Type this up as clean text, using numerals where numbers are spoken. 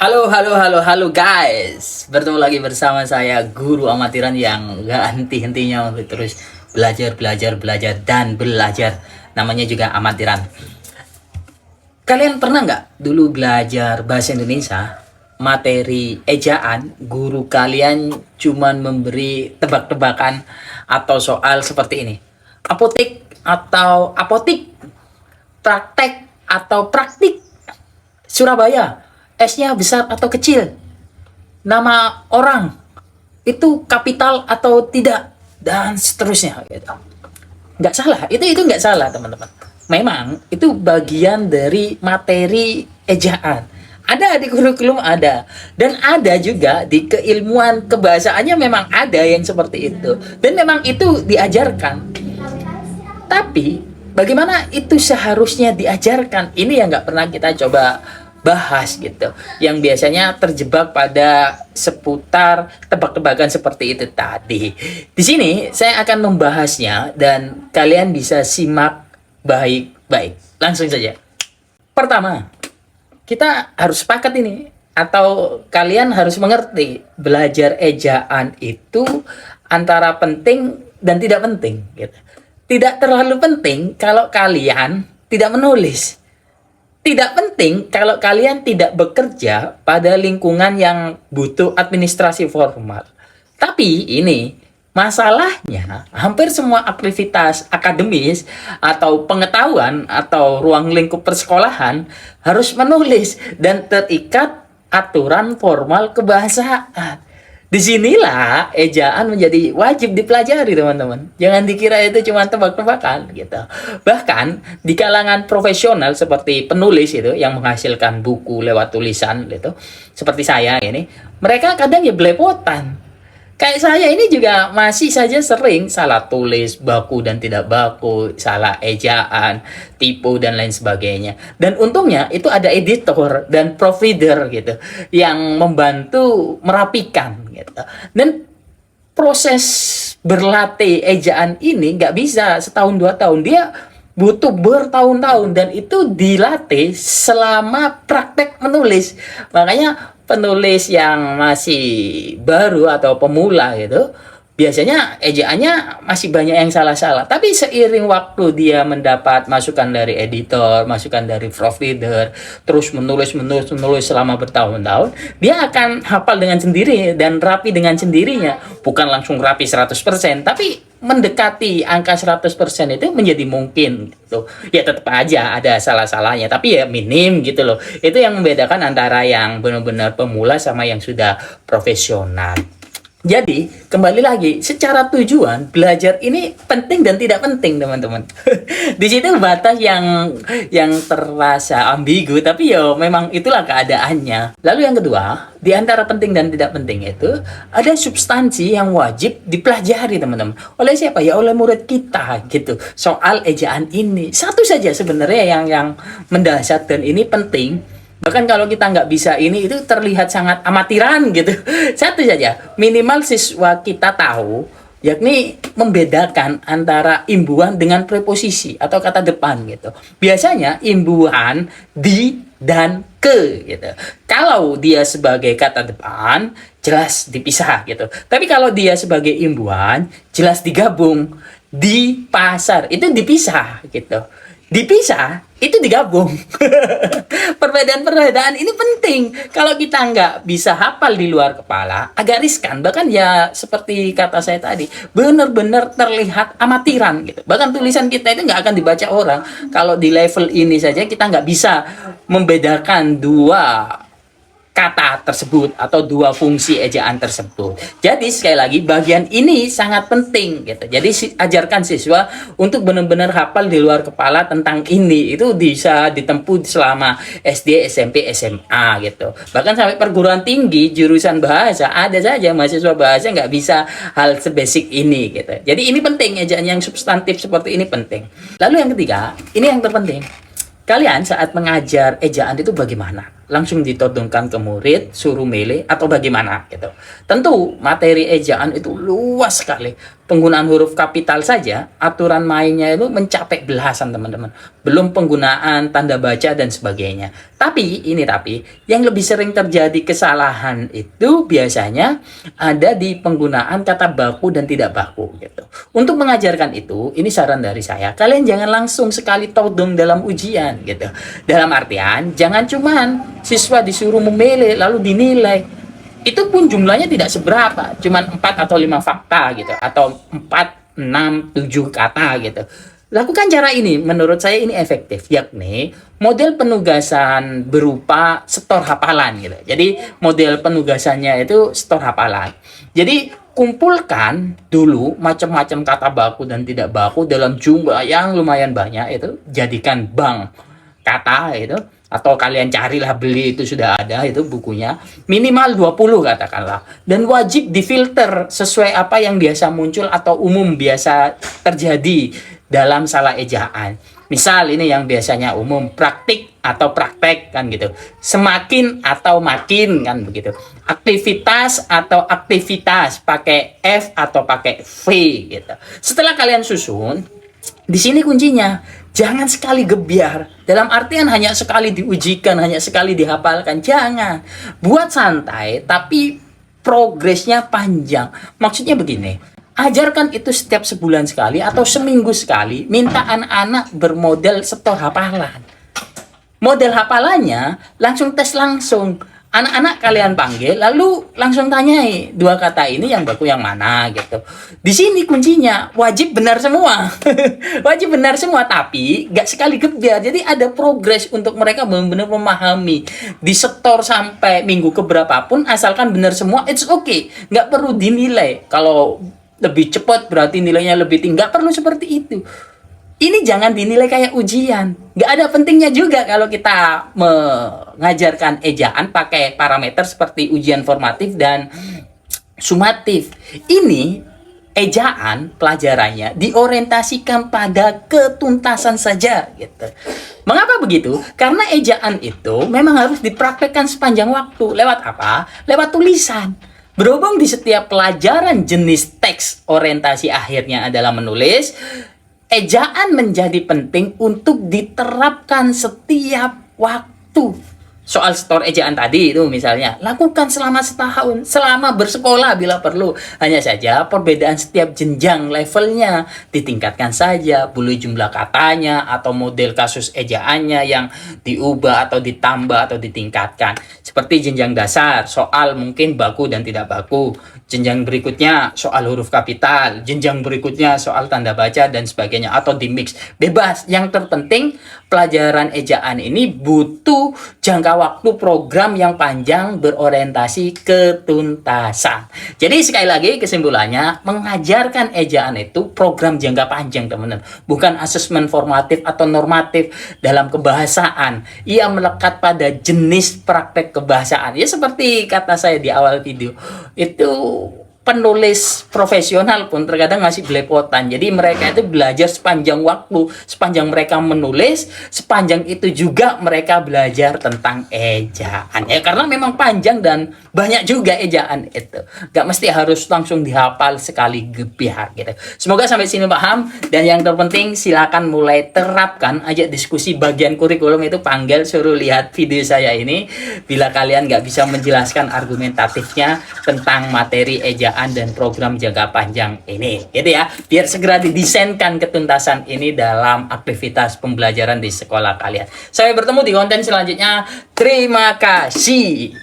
Halo guys. Bertemu lagi bersama saya Guru Amatiran yang gak henti-hentinya untuk terus belajar dan belajar. Namanya juga Amatiran. Kalian pernah nggak dulu belajar bahasa Indonesia, materi ejaan, guru kalian cuman memberi tebak-tebakan atau soal seperti ini. Apotek atau apotik, praktek atau praktik, Surabaya, S-nya besar atau kecil, nama orang itu kapital atau tidak, dan seterusnya gitu. Nggak salah, itu nggak salah teman-teman. Memang itu bagian dari materi ejaan. Ada di kurikulum, ada, dan ada juga di keilmuan kebahasaannya memang ada yang seperti itu, dan memang itu diajarkan. Tapi bagaimana itu seharusnya diajarkan, ini yang nggak pernah kita coba bahas gitu, yang biasanya terjebak pada seputar tebak-tebakan seperti itu tadi. Di sini saya akan membahasnya dan kalian bisa simak baik-baik. Langsung saja. Pertama, kita harus sepakat ini, atau kalian harus mengerti, belajar ejaan itu antara penting dan tidak penting gitu. Tidak terlalu penting kalau kalian tidak menulis. Tidak penting kalau kalian tidak bekerja pada lingkungan yang butuh administrasi formal. Tapi ini masalahnya, hampir semua aktivitas akademis atau pengetahuan atau ruang lingkup persekolahan harus menulis dan terikat aturan formal kebahasaan. Disinilah ejaan menjadi wajib dipelajari teman-teman. Jangan dikira itu cuma tebak-tebakan gitu. Bahkan di kalangan profesional seperti penulis itu yang menghasilkan buku lewat tulisan gitu, seperti saya ini, mereka kadang ya belepotan. Kayak saya ini juga masih saja sering salah tulis, baku dan tidak baku, salah ejaan, tipu dan lain sebagainya. Dan untungnya itu ada editor dan provider gitu yang membantu merapikan gitu. Dan proses berlatih ejaan ini nggak bisa setahun 2 tahun, dia butuh bertahun-tahun, dan itu dilatih selama praktek menulis. Makanya penulis yang masih baru atau pemula gitu, biasanya ejaannya masih banyak yang salah-salah. Tapi seiring waktu dia mendapat masukan dari editor, masukan dari proofreader, terus menulis selama bertahun-tahun, dia akan hafal dengan sendiri dan rapi dengan sendirinya. Bukan langsung rapi 100%, tapi mendekati angka 100% itu menjadi mungkin gitu. Ya tetap aja ada salah-salahnya, tapi ya minim gitu loh. Itu yang membedakan antara yang benar-benar pemula sama yang sudah profesional. Jadi, kembali lagi, secara tujuan, belajar ini penting dan tidak penting, teman-teman. Di situ batas yang terasa ambigu, tapi ya memang itulah keadaannya. Lalu yang kedua, di antara penting dan tidak penting itu, ada substansi yang wajib dipelajari, teman-teman. Oleh siapa? Ya oleh murid kita, gitu. Soal ejaan ini. Satu saja sebenarnya yang mendasar dan ini penting. Bahkan kalau kita nggak bisa ini, itu terlihat sangat amatiran gitu. Satu saja, minimal siswa kita tahu, yakni membedakan antara imbuhan dengan preposisi atau kata depan gitu. Biasanya imbuhan di dan ke gitu. Kalau dia sebagai kata depan, jelas dipisah gitu. Tapi kalau dia sebagai imbuhan, jelas digabung. Di pasar itu dipisah gitu. Dipisah itu digabung. Perbedaan-perbedaan ini penting. Kalau kita nggak bisa hafal di luar kepala, agak riskan. Bahkan ya seperti kata saya tadi, benar-benar terlihat amatiran gitu. Bahkan tulisan kita itu nggak akan dibaca orang. Kalau di level ini saja kita nggak bisa membedakan dua kata tersebut atau dua fungsi ejaan tersebut. Jadi sekali lagi, bagian ini sangat penting gitu. Jadi ajarkan siswa untuk benar-benar hafal di luar kepala tentang ini. Itu bisa ditempuh selama SD, SMP, SMA gitu. Bahkan sampai perguruan tinggi jurusan bahasa, ada saja mahasiswa bahasa nggak bisa hal sebasic ini gitu. Jadi ini penting, ejaan yang substantif seperti ini penting. Lalu yang ketiga, ini yang terpenting. Kalian saat mengajar ejaan itu bagaimana? langsung ditodongkan ke murid, suruh milih atau bagaimana gitu. Tentu materi ejaan itu luas sekali. Penggunaan huruf kapital saja, aturan mainnya itu mencapai belasan teman-teman. Belum penggunaan tanda baca dan sebagainya. Tapi yang lebih sering terjadi kesalahan itu biasanya ada di penggunaan kata baku dan tidak baku gitu. Untuk mengajarkan itu, ini saran dari saya, kalian jangan langsung sekali todong dalam ujian gitu. Dalam artian, jangan cuman siswa disuruh memilih lalu dinilai. Itu pun jumlahnya tidak seberapa, cuman 4 atau 5 fakta gitu, atau 4, 6, 7 kata gitu. Lakukan cara ini, menurut saya ini efektif, yakni model penugasan berupa setor hafalan gitu. Jadi model penugasannya itu setor hafalan. Jadi kumpulkan dulu macam-macam kata baku dan tidak baku dalam jumlah yang lumayan banyak, itu jadikan bank kata itu, atau kalian carilah, beli, itu sudah ada itu bukunya, minimal 20 katakanlah, dan wajib difilter sesuai apa yang biasa muncul atau umum biasa terjadi dalam salah ejaan. Misal ini yang biasanya umum, praktik atau praktek kan gitu, semakin atau makin kan begitu, aktivitas atau aktivitas pakai F atau pakai V gitu. Setelah kalian susun, di sini kuncinya, jangan sekali gebiar. Dalam artian hanya sekali diujikan, hanya sekali dihafalkan. Jangan. Buat santai, tapi progresnya panjang. Maksudnya begini, ajarkan itu setiap sebulan sekali atau seminggu sekali. Minta anak-anak bermodel setor hafalan. Model hafalannya langsung tes langsung. Anak-anak kalian panggil, lalu langsung tanyai 2 kata ini yang baku yang mana gitu. Di sini kuncinya wajib benar semua, wajib benar semua, tapi gak sekali gebiar. Jadi ada progres untuk mereka benar-benar memahami. Disetor sampai minggu keberapa pun, asalkan benar semua, it's okay. Gak perlu dinilai. Kalau lebih cepat berarti nilainya lebih tinggi. Gak perlu seperti itu. Ini jangan dinilai kayak ujian. Nggak ada pentingnya juga kalau kita mengajarkan ejaan pakai parameter seperti ujian formatif dan sumatif. Ini ejaan pelajarannya diorientasikan pada ketuntasan saja gitu. Mengapa begitu? Karena ejaan itu memang harus dipraktekkan sepanjang waktu. Lewat apa? Lewat tulisan. Berhubung di setiap pelajaran jenis teks orientasi akhirnya adalah menulis, ejaan menjadi penting untuk diterapkan setiap waktu. Soal setor ejaan tadi itu misalnya, lakukan selama setahun, selama bersekolah bila perlu. Hanya saja perbedaan setiap jenjang levelnya ditingkatkan saja, boleh jumlah katanya atau model kasus ejaannya yang diubah atau ditambah atau ditingkatkan. Seperti jenjang dasar, soal mungkin baku dan tidak baku. Jenjang berikutnya soal huruf kapital, jenjang berikutnya soal tanda baca dan sebagainya, atau di mix. Bebas, yang terpenting pelajaran ejaan ini butuh jangka waktu program yang panjang berorientasi ketuntasan. Jadi sekali lagi kesimpulannya, mengajarkan ejaan itu program jangka panjang teman-teman, bukan asesmen formatif atau normatif dalam kebahasaan. Ia melekat pada jenis praktek kebahasaan. Ya seperti kata saya di awal video, itu penulis profesional pun terkadang masih belepotan. Jadi mereka itu belajar sepanjang waktu, sepanjang mereka menulis, sepanjang itu juga mereka belajar tentang ejaan. Ya karena memang panjang dan banyak juga ejaan itu. Gak mesti harus langsung dihafal sekali gebiar gitu. Semoga sampai sini paham, dan yang terpenting silakan mulai terapkan. Ajak diskusi bagian kurikulum itu, panggil, suruh lihat video saya ini. Bila kalian gak bisa menjelaskan argumentatifnya tentang materi ejaan dan program jangka panjang ini gitu ya, biar segera didesainkan ketuntasan ini dalam aktivitas pembelajaran di sekolah kalian. Sampai bertemu di konten selanjutnya. Terima kasih.